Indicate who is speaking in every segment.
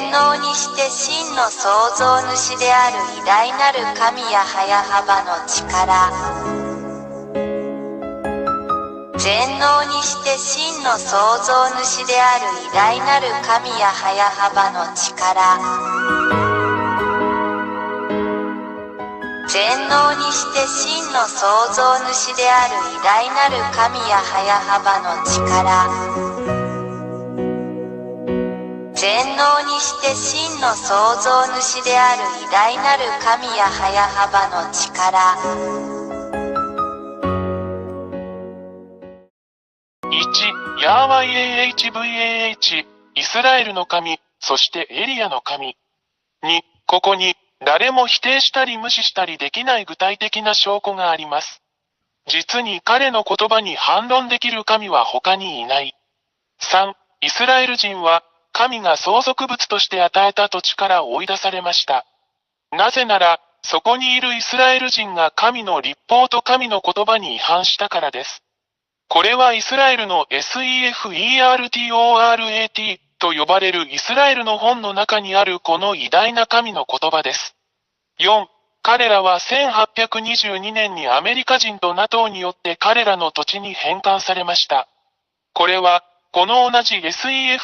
Speaker 1: 全能にして真の創造主である偉大なる神や早幅の力。全能にして真の創造主である偉大なる神や早幅の力。全能にして真の創造主である偉大なる神や早幅の力。全能にして真の創造主である偉大なる神や早幅の力。
Speaker 2: 1. ヤーワ YAHVAH イスラエルの神、そしてエリアの神。2. ここに誰も否定したり無視したりできない具体的な証拠があります。実に彼の言葉に反論できる神は他にいない。3. イスラエル人は神が相続物として与えた土地から追い出されました。なぜなら、そこにいるイスラエル人が神の律法と神の言葉に違反したからです。これはイスラエルの SEFERTORAT と呼ばれるイスラエルの本の中にあるこの偉大な神の言葉です。4. 彼らは1822年にアメリカ人と NATO によって彼らの土地に返還されました。これは、この同じ SEFERTORAT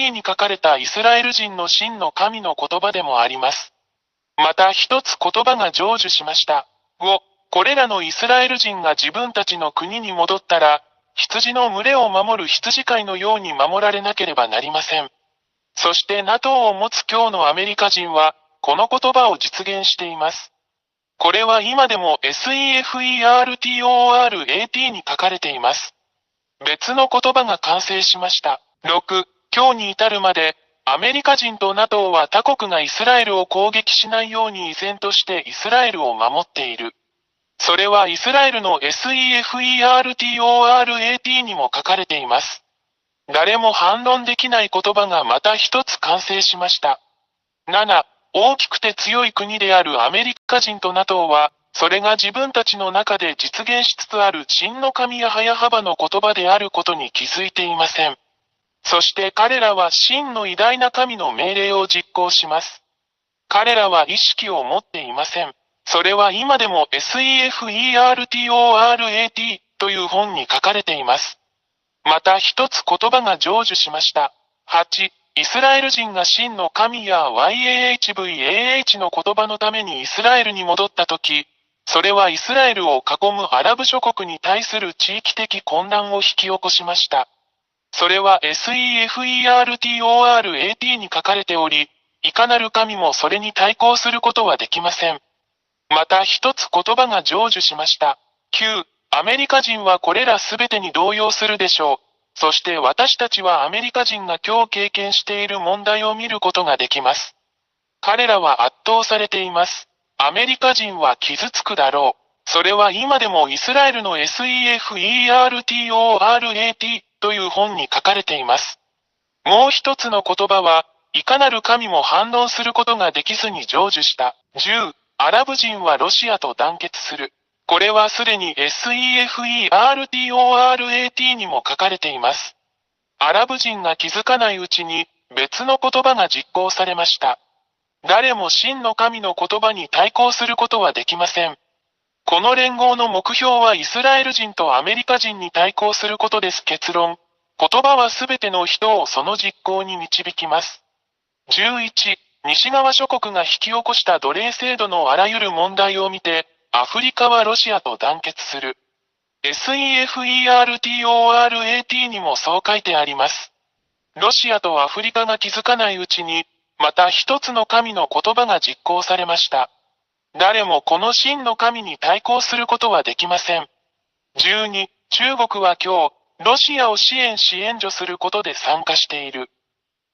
Speaker 2: に書かれたイスラエル人の真の神の言葉でもあります。また一つ言葉が成就しました。5. これらのイスラエル人が自分たちの国に戻ったら、羊の群れを守る羊飼いのように守られなければなりません。そして NATO を持つ今日のアメリカ人は、この言葉を実現しています。これは今でも SEFERTORAT に書かれています。別の言葉が完成しました。6. 今日に至るまで、アメリカ人と NATO は他国がイスラエルを攻撃しないように依然としてイスラエルを守っている。それはイスラエルの SEFERTORAT にも書かれています。誰も反論できない言葉がまた一つ完成しました。7. 大きくて強い国であるアメリカ人と NATO は、それが自分たちの中で実現しつつある真の神や早幅の言葉であることに気づいていません。そして彼らは真の偉大な神の命令を実行します。彼らは意識を持っていません。それは今でも SEFERTORAT という本に書かれています。また一つ言葉が成就しました。8. イスラエル人が真の神や YAHVAH の言葉のためにイスラエルに戻ったとき、それはイスラエルを囲むアラブ諸国に対する地域的混乱を引き起こしました。それは SEFERTORAT に書かれており、いかなる神もそれに対抗することはできません。また一つ言葉が成就しました。9. アメリカ人はこれらすべてに動揺するでしょう。そして私たちはアメリカ人が今日経験している問題を見ることができます。彼らは圧倒されています。アメリカ人は傷つくだろう。それは今でもイスラエルの SEFERTORAT という本に書かれています。もう一つの言葉は、いかなる神も反論することができずに成就した。10. アラブ人はロシアと団結する。これはすでに SEFERTORAT にも書かれています。アラブ人が気づかないうちに別の言葉が実行されました。誰も真の神の言葉に対抗することはできません。この連合の目標はイスラエル人とアメリカ人に対抗することです。結論。言葉はすべての人をその実行に導きます。11. 西側諸国が引き起こした奴隷制度のあらゆる問題を見て、アフリカはロシアと団結する。SEFERTORAT にもそう書いてあります。ロシアとアフリカが気づかないうちに、また一つの神の言葉が実行されました。誰もこの真の神に対抗することはできません。12. 中国は今日、ロシアを支援し援助することで参加している。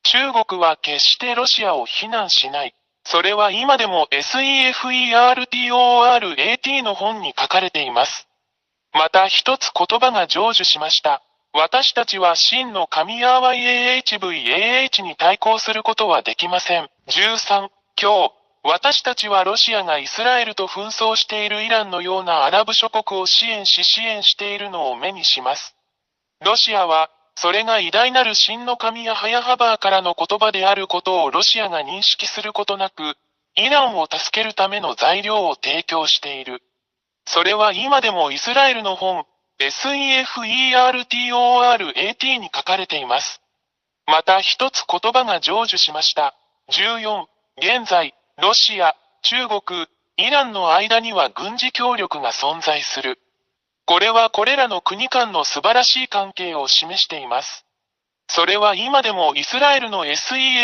Speaker 2: 中国は決してロシアを非難しない。それは今でも SEFERTORAT の本に書かれています。また一つ言葉が成就しました。私たちは真の神ヤーワ YAHVAH に対抗することはできません。13. 今日、私たちはロシアがイスラエルと紛争しているイランのようなアラブ諸国を支援しているのを目にします。ロシアは、それが偉大なる真の神ヤハヤハバーからの言葉であることをロシアが認識することなく、イランを助けるための材料を提供している。それは今でもイスラエルの本、SEFERTORAT に書かれています。また一つ言葉が成就しました。14、現在、ロシア、中国、イランの間には軍事協力が存在する。これはこれらの国間の素晴らしい関係を示しています。それは今でもイスラエルの SEFERTORAT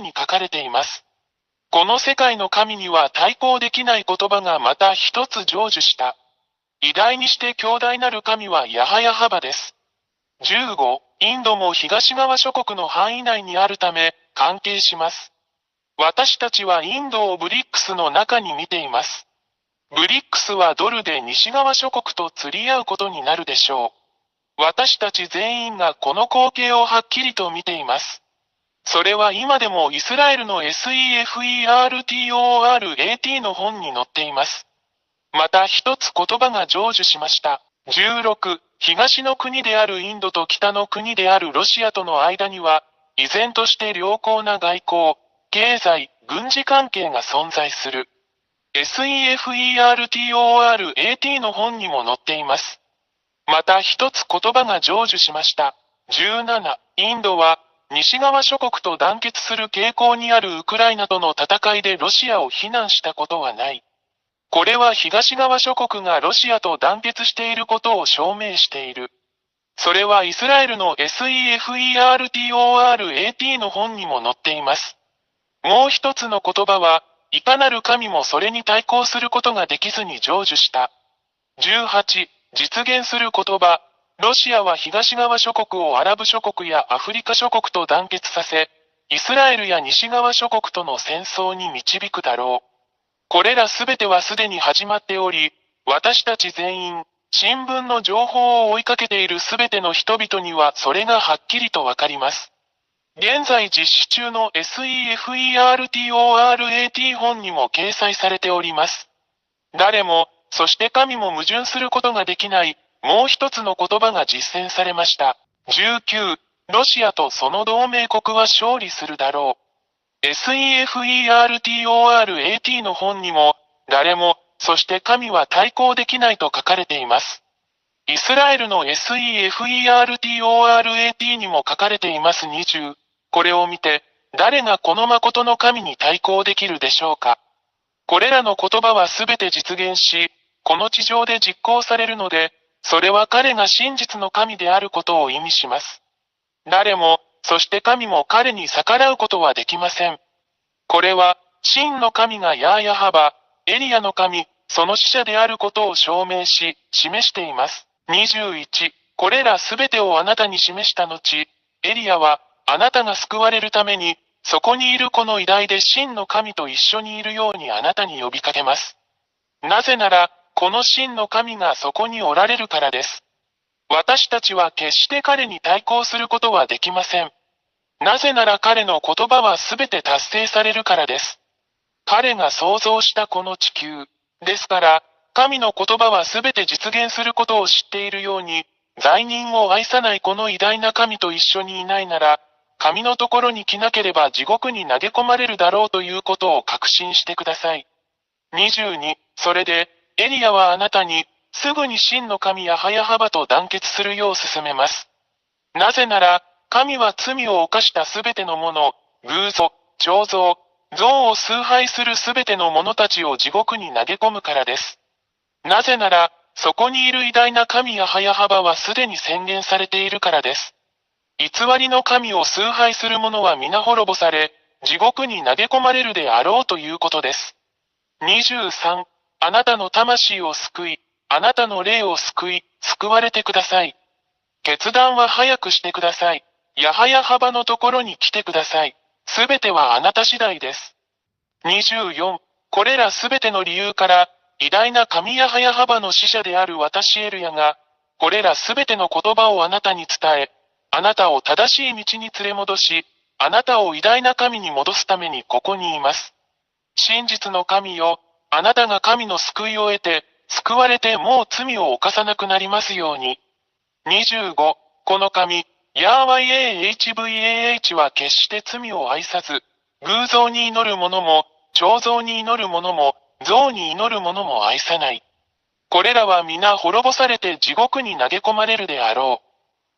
Speaker 2: に書かれています。この世界の神には対抗できない言葉がまた一つ成就した。偉大にして強大なる神はヤハヤハバです。15、インドも東側諸国の範囲内にあるため、関係します。私たちはインドをブリックスの中に見ています。ブリックスはドルで西側諸国と釣り合うことになるでしょう。私たち全員がこの光景をはっきりと見ています。それは今でもイスラエルの SEFERTORAT の本に載っています。また一つ言葉が成就しました。16、東の国であるインドと北の国であるロシアとの間には、依然として良好な外交、経済、軍事関係が存在する。SEFERTORAT の本にも載っています。また一つ言葉が成就しました。17、インドは西側諸国と団結する傾向にあるウクライナとの戦いでロシアを非難したことはない。これは東側諸国がロシアと団結していることを証明している。それはイスラエルの SEFERTORAT の本にも載っています。もう一つの言葉は、いかなる神もそれに対抗することができずに成就した。18、実現する言葉。ロシアは東側諸国をアラブ諸国やアフリカ諸国と団結させ、イスラエルや西側諸国との戦争に導くだろう。これらすべてはすでに始まっており、私たち全員、新聞の情報を追いかけているすべての人々にはそれがはっきりとわかります。現在実施中の SEFERTORAT 本にも掲載されております。誰も、そして神も矛盾することができない、もう一つの言葉が実践されました。19、ロシアとその同盟国は勝利するだろう。SEFERTORAT の本にも、誰も、そして神は対抗できないと書かれています。イスラエルの SEFERTORAT にも書かれています。20、これを見て、誰がこの誠の神に対抗できるでしょうか。これらの言葉はすべて実現し、この地上で実行されるので、それは彼が真実の神であることを意味します。誰も、そして神も彼に逆らうことはできません。これは、真の神がヤーヤハバ、エリアの神、その使者であることを証明し、示しています。21、これらすべてをあなたに示した後、エリアは、あなたが救われるために、そこにいるこの偉大で真の神と一緒にいるようにあなたに呼びかけます。なぜなら、この真の神がそこにおられるからです。私たちは決して彼に対抗することはできません。なぜなら彼の言葉はすべて達成されるからです。彼が創造したこの地球。ですから、神の言葉はすべて実現することを知っているように、罪人を愛さないこの偉大な神と一緒にいないなら、神のところに来なければ地獄に投げ込まれるだろうということを確信してください。22、それで、エリアはあなたに、すぐに真の神ヤハヤハバと団結するよう勧めます。なぜなら、神は罪を犯したすべてのもの、偶像、彫像、像を崇拝するすべての者たちを地獄に投げ込むからです。なぜなら、そこにいる偉大な神ヤハヤハバはすでに宣言されているからです。偽りの神を崇拝する者は皆滅ぼされ、地獄に投げ込まれるであろうということです。23、あなたの魂を救い、あなたの霊を救い、救われてください。決断は早くしてください。ヤハヤハバのところに来てください。すべてはあなた次第です。24、これらすべての理由から、偉大な神ヤハヤハバの使者である私エルヤが、これらすべての言葉をあなたに伝え、あなたを正しい道に連れ戻し、あなたを偉大な神に戻すためにここにいます。真実の神よ、あなたが神の救いを得て、救われてもう罪を犯さなくなりますように。25、この神、ヤーワ YAHVAH は決して罪を愛さず、偶像に祈る者も、彫像に祈る者も、像に祈る者も愛さない。これらは皆滅ぼされて地獄に投げ込まれるであろ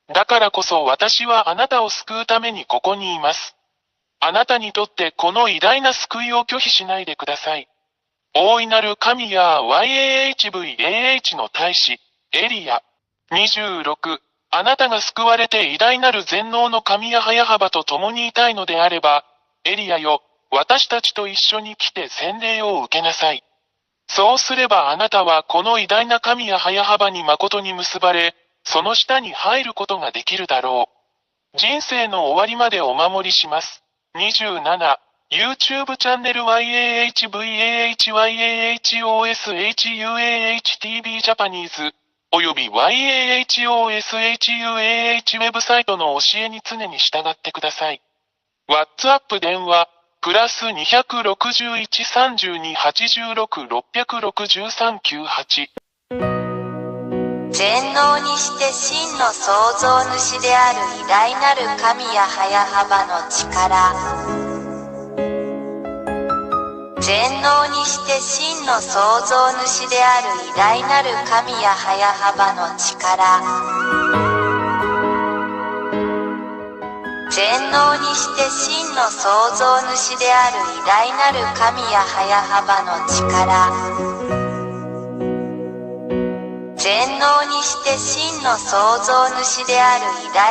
Speaker 2: う。だからこそ私はあなたを救うためにここにいます。あなたにとってこの偉大な救いを拒否しないでください。大いなる神や YAHVAH の大使、エリア。26、あなたが救われて偉大なる全能の神や早幅と共にいたいのであれば、エリアよ、私たちと一緒に来て洗礼を受けなさい。そうすればあなたはこの偉大な神や早幅に誠に結ばれ、その下に入ることができるだろう。人生の終わりまでお守りします。27、YouTube チャンネル YAHVAHYAHOSHUAHTV ジャパニーズ、および YAHOSHUAH ウェブサイトの教えに常に従ってください。WhatsApp 電話、プラス261-32-86-663-98。
Speaker 1: 全能にして真の創造主である偉大なる神や早幅の力。全能にして真の創造主である偉大なる神や早幅の力。全能にして真の創造主である偉大なる神や早幅の力。全能にして真の創造主である偉大